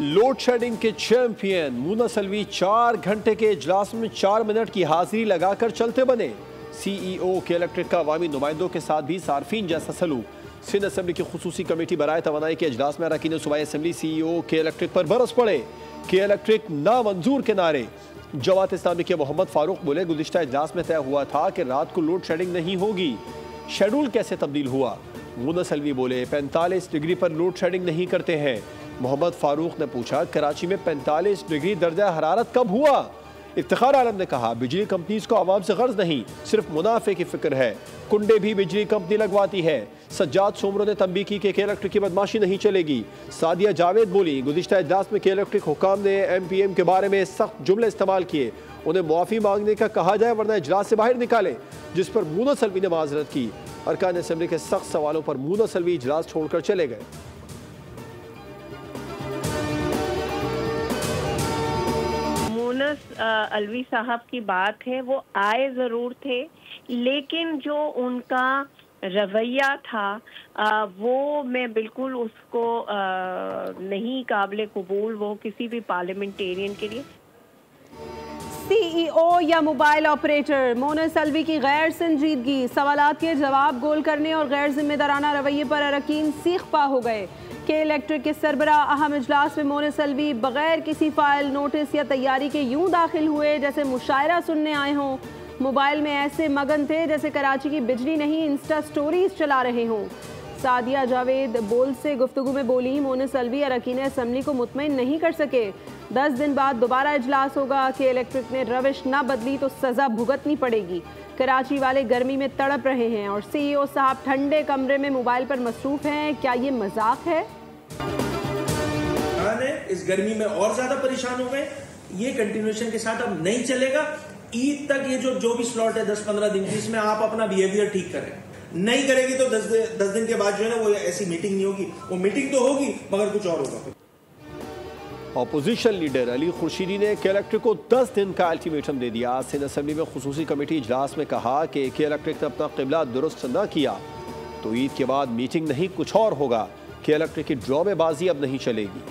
Load shedding के champion मुनस Alvi 4 घंटे के इजलास में 4 मिनट की हाजिरी लगाकर चलते बने। सीईओ के इलेक्ट्रिक का अवामी नुमाइंदों के साथ भी सार्फिन जैसा सलूक। सिंध असम्बली की खुसूसी कमेटी बराए तवानाई के इजलास में अरकान सूबाई असम्बली सीईओ के इलेक्ट्रिक पर बरस पड़े। के इलेक्ट्रिक नामंजूर के नारे। जमात इस्लामी के मोहम्मद फारूक बोले, गुज़िश्ता इजलास में तय हुआ था कि रात को लोड शेडिंग नहीं होगी, शेड्यूल कैसे तब्दील हुआ। मुनस अलवी बोले, 45 डिग्री पर लोड शेडिंग नहीं करते हैं। मोहम्मद फारूक ने पूछा, कराची में 45 डिग्री दर्जा हरारत कब हुआ। इफ्तिखार आलम ने कहा, बिजली कंपनीज को आवाम से गर्ज नहीं, सिर्फ मुनाफे की फिक्र है। कुंडे भी बिजली कंपनी लगवाती है। सज्जाद सोमरो ने तंबीह की कि इलेक्ट्रिक की बदमाशी नहीं चलेगी। सादिया जावेद बोली, गुज़िश्ता इजलास में इलेक्ट्रिक हुकाम ने MPM के बारे में सख्त जुमले इस्तेमाल किए, उन्हें मुआफ़ी मांगने का कहा जाए वरना इजलास से बाहर निकाले, जिस पर मुनस अलवी ने माजरत की। अरकान असम्बली के सख्त सवालों पर मुनस अलवी इजलास छोड़कर चले गए। मुनस अलवी साहब की बात है, वो आए ज़रूर थे, लेकिन जो उनका रवैया था वो मैं बिल्कुल उसको नहीं काबिल कबूल वो किसी भी पार्लियामेंटेरियन के लिए। सीईओ या मोबाइल ऑपरेटर, मुनस अलवी की गैर संजीदगी, सवालात के जवाब गोल करने और गैर जिम्मेदाराना रवैये पर अरकान सीख पा हो गए। के इलेक्ट्रिक के सरबराह अहम इजलास में मुनस अलवी बगैर किसी फाइल, नोटिस या तैयारी के यूं दाखिल हुए जैसे मुशायरा सुनने आए हों। मोबाइल में ऐसे मगन थे जैसे कराची की बिजली नहीं इंस्टा स्टोरीज चला रहे हों। सादिया जावेद बोल से गुफ्तगू में बोली, मुनस अलवी अरकान असम्बली को मुतमईन नहीं कर सके। 10 दिन बाद दोबारा इजलास होगा। के इलेक्ट्रिक ने रविश ना बदली तो सजा भुगतनी पड़ेगी। कराची वाले गर्मी में तड़प रहे हैं और सीईओ साहब ठंडे कमरे में मोबाइल पर मसरूफ हैं। क्या ये मजाक है? इस गर्मी में और ज्यादा परेशान हो गए। ये कंटिन्यूएशन के साथ अब नहीं चलेगा। ईद तक ये जो भी स्लॉट है 10-15 दिन की, इसमें आप अपना बिहेवियर ठीक करें। नहीं करेगी तो 10 दिन के बाद जो है ना वो ऐसी मीटिंग नहीं होगी। वो मीटिंग तो होगी मगर कुछ और होगा। ऑपोजिशन लीडर अली खुर्शीदी ने के इलेक्ट्रिक को 10 दिन का अल्टीमेटम दे दिया। सिंध असम्बली में खुसूसी कमेटी इजलास में कहा कि के इलेक्ट्रिक ने अपना किबला दुरुस्त न किया तो ईद के बाद मीटिंग नहीं कुछ और होगा। के इलेक्ट्रिक की ड्रामेबाजी अब नहीं चलेगी।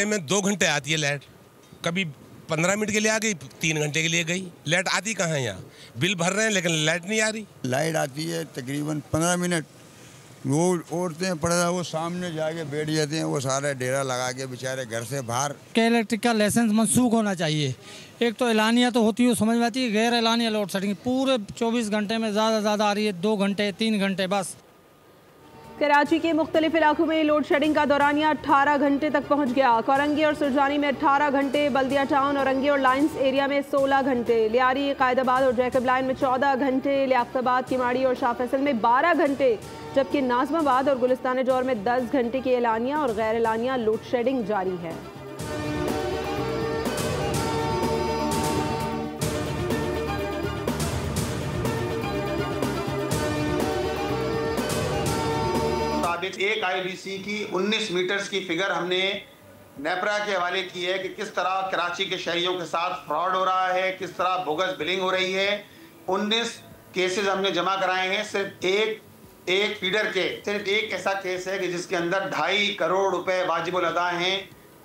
में 2 घंटे आती है लाइट, कभी 15 मिनट के लिए आ गई, 3 घंटे के लिए गई। लाइट आती कहाँ है? यहाँ बिल भर रहे हैं लेकिन लाइट नहीं आ रही। लाइट आती है तकरीबन 15 मिनट, वो औरतें पड़े वो सामने जाके बैठ जाते हैं, वो सारे डेरा लगा के बेचारे घर से बाहर। के इलेक्ट्रिक का लाइसेंस मनसूख होना चाहिए। एक तो एलानिया तो होती है, समझ में आती है, गैर एलानिया लोड शेडिंग पूरे 24 घंटे में ज़्यादा आ रही है, 2 घंटे 3 घंटे बस। कराची के मुख्तलिफ इलाकों में लोड शेडिंग का दौरानिया 18 घंटे तक पहुँच गया। कोरंगी और सुरजानी में 18 घंटे, बल्दिया टाउन, औरंगी और लाइन्स एरिया में 16 घंटे, लियारी, कायदाबाद और जैकब लाइन में 14 घंटे, लियाकताबाद, किमाड़ी और शाह फैसल में 12 घंटे, जबकि नाज़माबाद और गुलिस्तान जौहर में 10 घंटे की एलानिया और गैर एलानिया लोड शेडिंग जारी है। एक IBC की 19 मीटर्स की फिगर हमने नेपरा के हवाले की है कि किस तरह कराची के शहरियों के साथ फ्रॉड हो रहा है, किस तरह बोगस बिलिंग हो रही है। 19 केसेस हमने जमा कराए हैं। सिर्फ एक फीडर के सिर्फ एक ऐसा केस है कि जिसके अंदर 2.5 करोड़ रुपए वाजिबुल अदा हैं।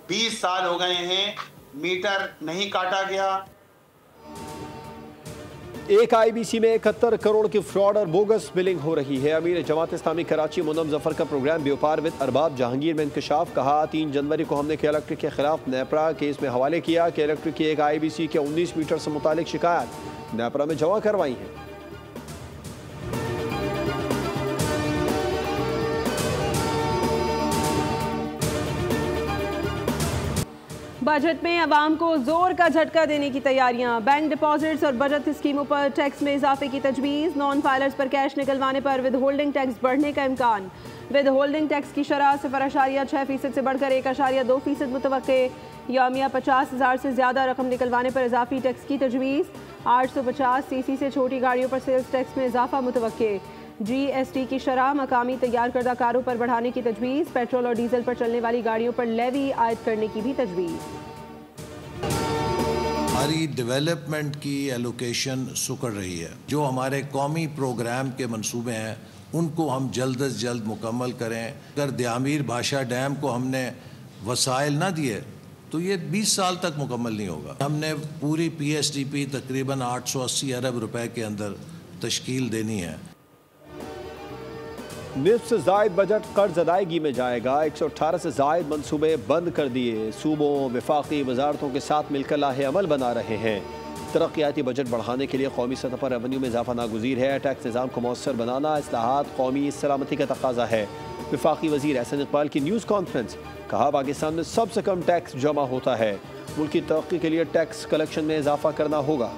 20 साल हो गए हैं, मीटर नहीं काटा गया। एक IBC में 71 करोड़ की फ्रॉड और बोगस बिलिंग हो रही है। अमीर जमात इस्लामी कराची मुन्नम जफर का प्रोग्राम व्यापार विद अरबाब जहांगीर में इंकशाफ। कहा, 3 जनवरी को हमने के इलेक्ट्रिक के खिलाफ नेपरा केस में हवाले किया कि इलेक्ट्रिक की एक IBC के 19 मीटर से मुतालिक शिकायत नेपरा में जमा करवाई है। बजट में अवाम को जोर का झटका देने की तैयारियां। बैंक डिपॉजिट्स और बचत स्कीमों पर टैक्स में इजाफे की तजवीज़। नॉन फाइलर्स पर कैश निकलवाने पर विद होल्डिंग टैक्स बढ़ने का इम्कान। विद होल्डिंग टैक्स की शरह 0.6% से बढ़कर 1.2% मुतवक्के। यौमिया 50,000 से ज़्यादा रकम निकलवाने पर इजाफी टैक्स की तजवीज़। 850 cc से छोटी गाड़ियों पर सेल्स टैक्स में इजाफा मुतवक्के। GST की शरह मकामी तैयार करदा कारों पर बढ़ाने की तजवीज़। पेट्रोल और डीजल पर चलने वाली गाड़ियों पर लेवी आयद करने की भी तजवीज़। हमारी डेवलपमेंट की एलोकेशन सुकड़ रही है। जो हमारे कौमी प्रोग्राम के मंसूबे हैं उनको हम जल्द अज जल्द मुकम्मल करें। अगर दियामीर भाषा डैम को हमने वसाइल ना दिए तो ये 20 साल तक मुकम्मल नहीं होगा। हमने पूरी PSDP तकरीबन 880 अरब रुपए के अंदर तश्कील देनी है। निफ्स से जायद बजट कर्ज अदायगी में जाएगा। 118 से जायद मंसूबे बंद कर दिए। सूबों वफाकी वजारतों के साथ मिलकर लाहे अमल बना रहे हैं। तरक्याती बजट बढ़ाने के लिए कौमी सतह पर रेवेन्यू में इजाफा नागुज़ीर है। टैक्स निज़ाम को मौसर बनाना इस्लाहात कौमी सलामती का तकाजा है। वफाकी वज़ीर एहसन इकबाल की न्यूज़ कॉन्फ्रेंस, कहा पाकिस्तान में सबसे कम टैक्स जमा होता है। मुल्क की तरक्की के लिए टैक्स कलेक्शन में इजाफा करना होगा।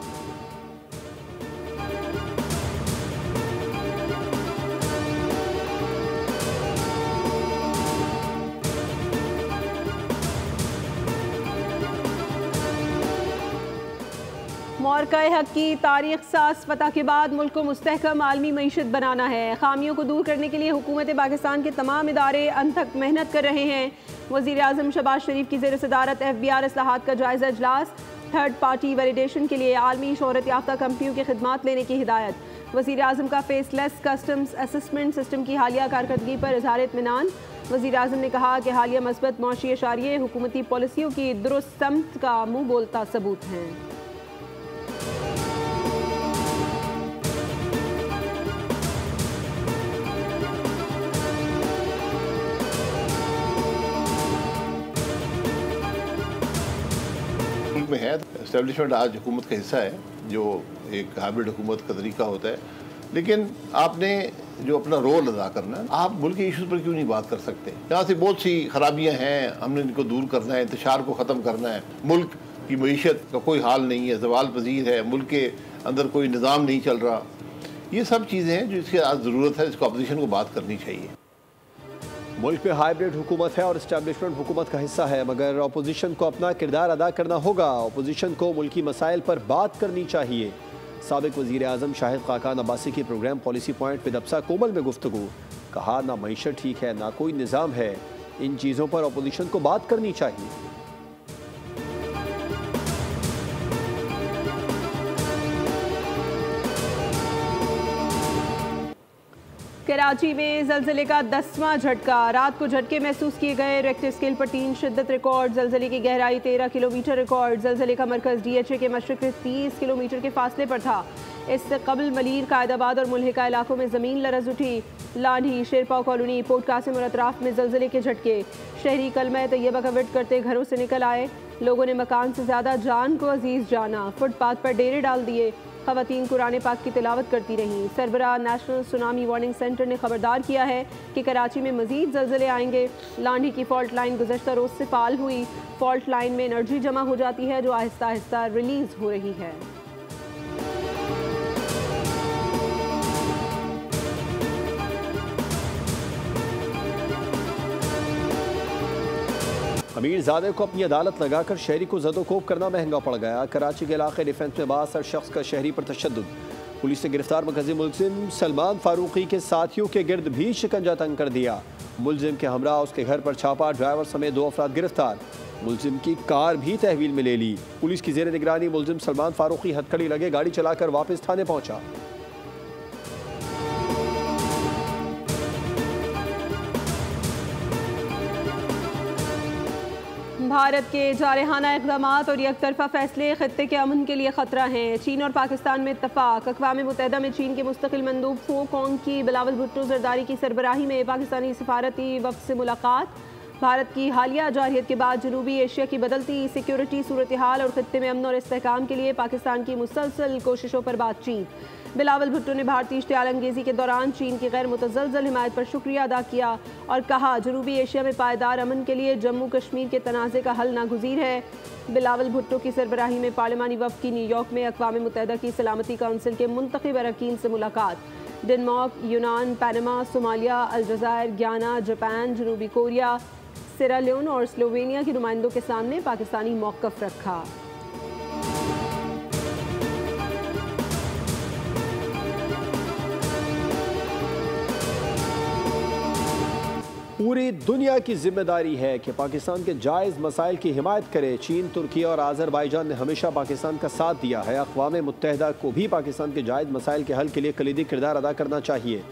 मौरक़ा हक़ की तारीख़ साज़ फतह के बाद मुल्क को मुस्तहकम आलमी मईशत बनाना है। खामियों को दूर करने के लिए हुकूमत पाकिस्तान के तमाम इदारे अनथक मेहनत कर रहे हैं। वज़ीर आज़म शहबाज शरीफ की ज़ेर सदारत FBR इस्लाहात का जायज़ा इजलास। थर्ड पार्टी वैलिडेशन के लिए आलमी शोहरत याफ्ता कंपनियों की खिदमात लेने की हिदायत। वज़ीर आज़म का फेसलेस कस्टम्स असेसमेंट सिस्टम की हालिया कारकर्दगी पर इज़हार इत्मीनान। वज़ीर आज़म ने कहा कि हालिया मस्बत मौशी इशारे हुकूमती पॉलिसियों की दुरुस्त समत का मुँह बोलता सबूत हैं। में है एस्टेब्लिशमेंट आज हुकूमत का हिस्सा है, जो एक हाइब्रिड हुकूमत का तरीका होता है। लेकिन आपने जो अपना रोल अदा करना है, आप मुल्क के इशूज़ पर क्यों नहीं बात कर सकते? यहाँ से बहुत सी खराबियाँ हैं, हमने इनको दूर करना है, इंतशार को ख़त्म करना है। मुल्क की मईशत का कोई हाल नहीं है, ज़वाल पजीर है, मुल्क के अंदर कोई निज़ाम नहीं चल रहा। ये सब चीज़ें हैं जो इसकी आज ज़रूरत है, इसको अपोजिशन को बात करनी चाहिए। मुल्क में हाइब्रिड हुकूमत है और इस्टेब्लिशमेंट हुकूमत का हिस्सा है, मगर अपोजिशन को अपना किरदार अदा करना होगा। अपोजिशन को मुल्की मसाइल पर बात करनी चाहिए। साबिक वज़ीर आज़म शाहिद खाकान अब्बासी की प्रोग्राम पॉलिसी पॉइंट विद अब्सा कोमल में गुफ्तगू, कहा ना मईशत ठीक है ना कोई निज़ाम है, इन चीज़ों पर अपोजिशन को बात करनी चाहिए। कराची में ज़लज़ले का 10वां झटका। रात को झटके महसूस किए गए। रेक्टर स्केल पर 3 शिद्दत रिकॉर्ड। ज़लज़ले की गहराई 13 किलोमीटर रिकॉर्ड। ज़लज़ले का मरकज़ DHA के मशरिक़ से 30 किलोमीटर के फासले पर था। इससे कबल मलीर, कायदाबाद और मुल्हिका इलाकों में ज़मीन लरज़ उठी। लांढी, शेरपाव कॉलोनी, पोर्ट कासिम और अतराफ में ज़लज़ले के झटके। शहरी कलमा तैयबा का विर्द करते घरों से निकल आए। लोगों ने मकान से ज़्यादा जान को अजीज़ जाना। फुटपाथ पर डेरे डाल दिए। ख़वातीन कुरान पाक की तिलावत करती रहीं। सरबराह नेशनल सुनामी वार्निंग सेंटर ने खबरदार किया है कि कराची में मज़ीद ज़लज़ले आएंगे। लांढी की फ़ॉल्ट लाइन गुज़श्ता रोज़ से फ़ाल हुई। फ़ॉल्ट लाइन में एनर्जी जमा हो जाती है जो आहिस्ता आहिस्ता रिलीज़ हो रही है। अमीरजादे को अपनी अदालत लगाकर शहरी को ज़दोकोब करना महंगा पड़ गया। कराची के इलाके डिफेंस में 62 शख्स का शहरी पर तशद्दुद। पुलिस ने गिरफ्तार मरकज़ी मुलजिम सलमान फारूकी के साथियों के गिर्द भी शिकंजा तंग कर दिया। मुलजिम के हमरा उसके घर पर छापा, ड्राइवर समेत 2 अफराद गिरफ्तार। मुलजिम की कार भी तहवील में ले ली। पुलिस की जेर निगरानी मुलजिम सलमान फारूकी हथकड़ी लगे गाड़ी चलाकर वापस थाने पहुंचा। भारत के जारहाना इक़दामात और एकतरफ़ा फ़ैसले ख़ित्ते के अमन के लिए ख़तरा हैं। चीन और पाकिस्तान में इत्तफ़ाक़। अक़वाम मुत्तहिदा में चीन के मुस्तक़िल मंदूब फो कोंग की बिलावल भुट्टो ज़रदारी की सरबराही में पाकिस्तानी सफारती वफ़द से मुलाकात। भारत की हालिया जारहियत के बाद जनूबी एशिया की बदलती सिक्योरिटी सूरत हाल और ख़ित्ते में अमन और इस्तेहकाम के लिए पाकिस्तान की मुसलसल कोशिशों पर बातचीत। बिलावल भुट्टो ने भारतीय इश्तियाल अंगेज़ी के दौरान चीन की गैर मुतज़लज़ल हिमायत पर शुक्रिया अदा किया और कहा जनूबी एशिया में पायदार अमन के लिए जम्मू कश्मीर के तनाज़े का हल नागुज़ीर है। बिलावल भुट्टो की सरबराही में पार्लिमानी वफ़द की न्यूयॉर्क में अक़वाम मुत्तहिदा की सलामती काउंसिल के मुंतख़ब अरकान से मुलाकात। डेनमार्क, यूनान, पैनमा, सोमालिया, अलजायर, घाना, जापान, जनूबी कोरिया, सिरालियोन और स्लोवेनिया के नुमाइंदों के सामने पाकिस्तानी मौक़िफ़ रखा। पूरी दुनिया की जिम्मेदारी है कि पाकिस्तान के जायज़ मसाइल की हिमायत करे। चीन, तुर्की और आज़रबाईजान ने हमेशा पाकिस्तान का साथ दिया है। अक़वाम मुत्तहिदा को भी पाकिस्तान के जायज़ मसाइल के हल के लिए कलीदी किरदार अदा करना चाहिए।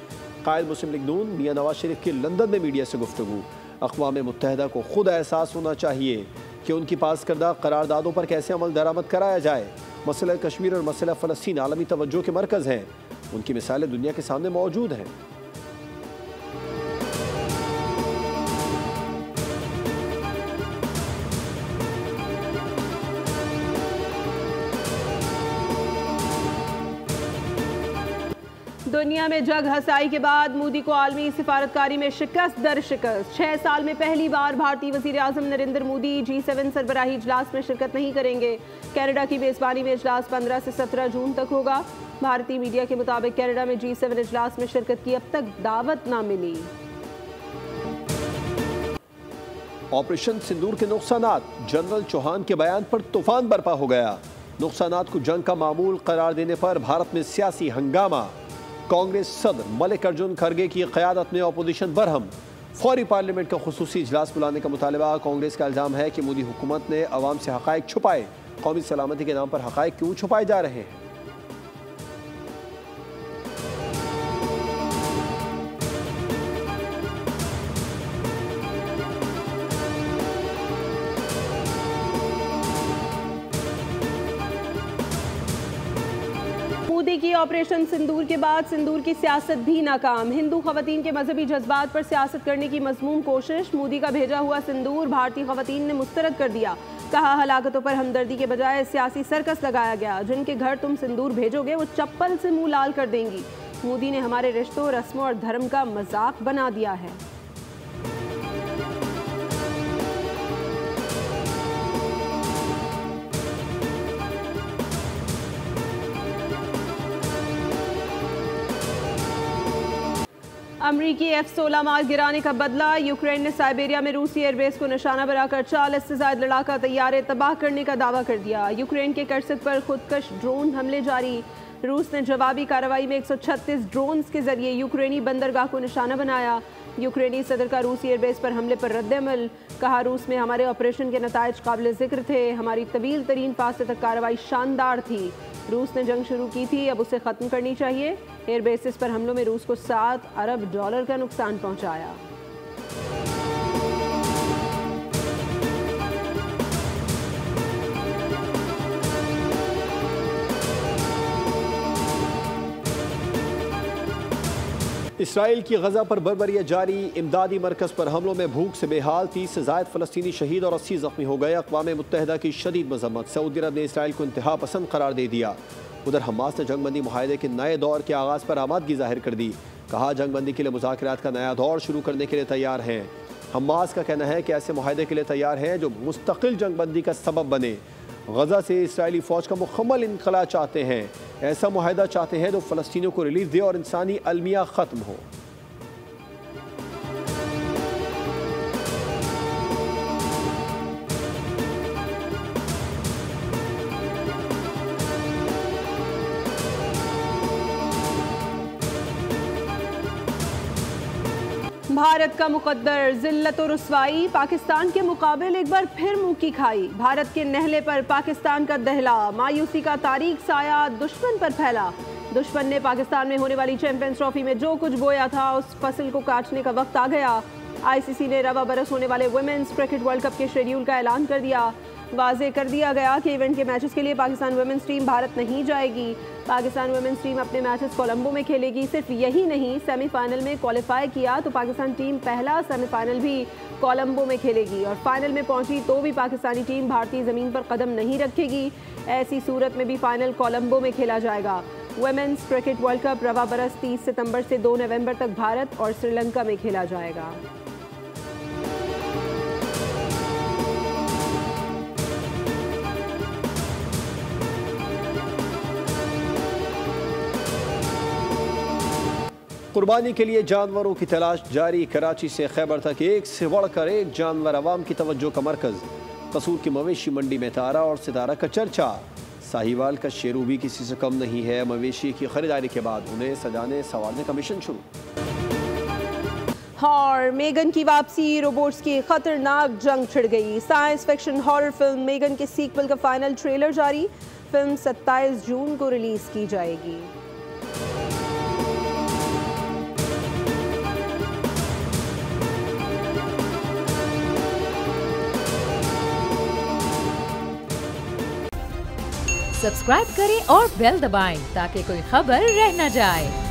कायद मुस्लिम लीग नून मियां नवाज शरीफ की लंदन में मीडिया से गुफ्तगू। अक़वाम मुत्तहिदा को खुद एहसास होना चाहिए कि उनकी पास करदा करारदादों पर कैसे अमल दरामद कराया जाए। मसला कश्मीर और मसला फ़लस्तीन आलमी तवज्जो के मरकज़ हैं। उनकी मिसालें दुनिया के सामने मौजूद हैं। दुनिया में जग हसाई के बाद मोदी को आलमी सिफारतकारी में शिकस्त दर शिकस्त। 6 साल में पहली बार भारतीय वज़ीर आज़म नरेंद्र मोदी G7 सरबराही इजलास में शिरकत नहीं करेंगे। कनाडा की मेज़बानी में इजलास 15 से 17 जून तक होगा। भारतीय मीडिया के मुताबिक कनाडा में G7 इजलास में शिरकत की अब तक दावत ना मिली। ऑपरेशन सिंदूर के नुकसानात, जनरल चौहान के बयान पर तूफान बरपा हो गया। नुकसानात को जंग का मामूल करार देने पर भारत में सियासी हंगामा। कांग्रेस सदर मल्लिकार्जुन खड़गे की क़यादत में अपोजिशन बरहम। फौरी पार्लियामेंट का खुसूसी इजलास बुलाने का मुतालबा। कांग्रेस का इल्ज़ाम है कि मोदी हुकूमत ने अवाम से हक़ाइक़ छुपाए। कौमी सलामती के नाम पर हक़ाइक़ क्यों छुपाए जा रहे हैं? मोदी की ऑपरेशन सिंदूर के बाद सिंदूर की सियासत भी नाकाम। हिंदू ख़वातीन के मजहबी जज्बात पर सियासत करने की मज़मूम कोशिश। मोदी का भेजा हुआ सिंदूर भारतीय ख़वातीन ने मुस्तरद कर दिया। कहा, हलाकतों पर हमदर्दी के बजाय सियासी सर्कस लगाया गया। जिनके घर तुम सिंदूर भेजोगे वो चप्पल से मुंह लाल कर देंगी। मोदी ने हमारे रिश्तों, रस्मों और धर्म का मजाक बना दिया है। अमरीकी F-16 मार गिराने का बदला। यूक्रेन ने साइबेरिया में रूसी एयरबेस को निशाना बनाकर 40 से ज़ायद लड़ाका तैयारे तबाह करने का दावा कर दिया। यूक्रेन के कर्सिक पर खुदकश ड्रोन हमले जारी। रूस ने जवाबी कार्रवाई में 136 ड्रोन्स के जरिए यूक्रेनी बंदरगाह को निशाना बनाया। यूक्रेनी सदर का रूसी एयरबेस पर हमले पर रद्द-ए-अमल। कहा, रूस में हमारे ऑपरेशन के नताइज काबिल ज़िक्र थे। हमारी तवील तरीन फासले तक कार्रवाई शानदार थी। रूस ने जंग शुरू की थी, अब उसे ख़त्म करनी चाहिए। एयरबेसिस पर हमलों में रूस को $7 अरब का नुकसान पहुंचाया। इसराइल की गजा पर बर्बरियत जारी। इमदादी मरकज़ पर हमलों में भूख से बेहाल 30 से ज़ायद फ़लस्तीनी शहीद और 80 ज़ख्मी हो गए। अक़वाम मुत्तहिदा की शदीद मज़म्मत। सऊदी अरब ने इसराइल को इंतहा पसंद करार दे दिया। उधर हमास ने जंगबंदी मुआहदे के नए दौर के आगाज़ पर आमादगी ज़ाहिर कर दी। कहा, जंगबंदी के लिए मुज़ाकरात का नया दौर शुरू करने के लिए तैयार हैं। हमास का कहना है कि ऐसे मुआहदे के लिए तैयार हैं जो मुस्तकिल जंगबंदी का सबब बने। गजा से इसराइली फ़ौज का मुकम्मल इनखला चाहते हैं। ऐसा मुआहदा चाहते हैं जो फ़लस्तीनियों को रिलीफ दे और इंसानी अलमिया ख़त्म हो। भारत का मुकद्दर, जिल्लत और रुसवाई। पाकिस्तान के मुकाबले एक बार फिर मुंह की खाई। भारत के नहले पर पाकिस्तान का दहला। मायूसी का तारीख साया दुश्मन पर फैला। दुश्मन ने पाकिस्तान में होने वाली चैंपियंस ट्रॉफी में जो कुछ बोया था उस फसल को काटने का वक्त आ गया। ICC ने रवा बरस होने वाले वुमेन्स क्रिकेट वर्ल्ड कप के शेड्यूल का ऐलान कर दिया। वाज़े कर दिया गया कि इवेंट के मैचेस के लिए पाकिस्तान वुमेन्स टीम भारत नहीं जाएगी। पाकिस्तान वुमेन्स टीम अपने मैचेस कोलंबो में खेलेगी। सिर्फ यही नहीं, सेमीफाइनल में क्वालिफाई किया तो पाकिस्तान टीम पहला सेमीफाइनल भी कोलंबो में खेलेगी और फाइनल में पहुंची तो भी पाकिस्तानी टीम भारतीय ज़मीन पर कदम नहीं रखेगी। ऐसी सूरत में भी फाइनल कोलंबो में खेला जाएगा। वुमेन्स क्रिकेट वर्ल्ड कप रवा बरस 30 सितंबर से 2 नवंबर तक भारत और श्रीलंका में खेला जाएगा। कुर्बानी के लिए जानवरों की तलाश जारी। कराची से खैबर तक एक से बढ़कर एक जानवर अवाम की तवज्जो का मरकज़। कसूर की मवेशी मंडी में तारा और सितारा का चर्चा। साहिवाल का शेरू भी किसी से कम नहीं है। मवेशी की खरीदारी के बाद उन्हें सजाने संवारने का मिशन शुरू। और मेगन की वापसी, रोबोट्स की खतरनाक जंग छिड़ गई। Science fiction horror film Megan के सीक्वल का फाइनल ट्रेलर जारी। फिल्म 27 जून को रिलीज की जाएगी। सब्सक्राइब करें और बेल दबाएं ताकि कोई खबर रह न जाए।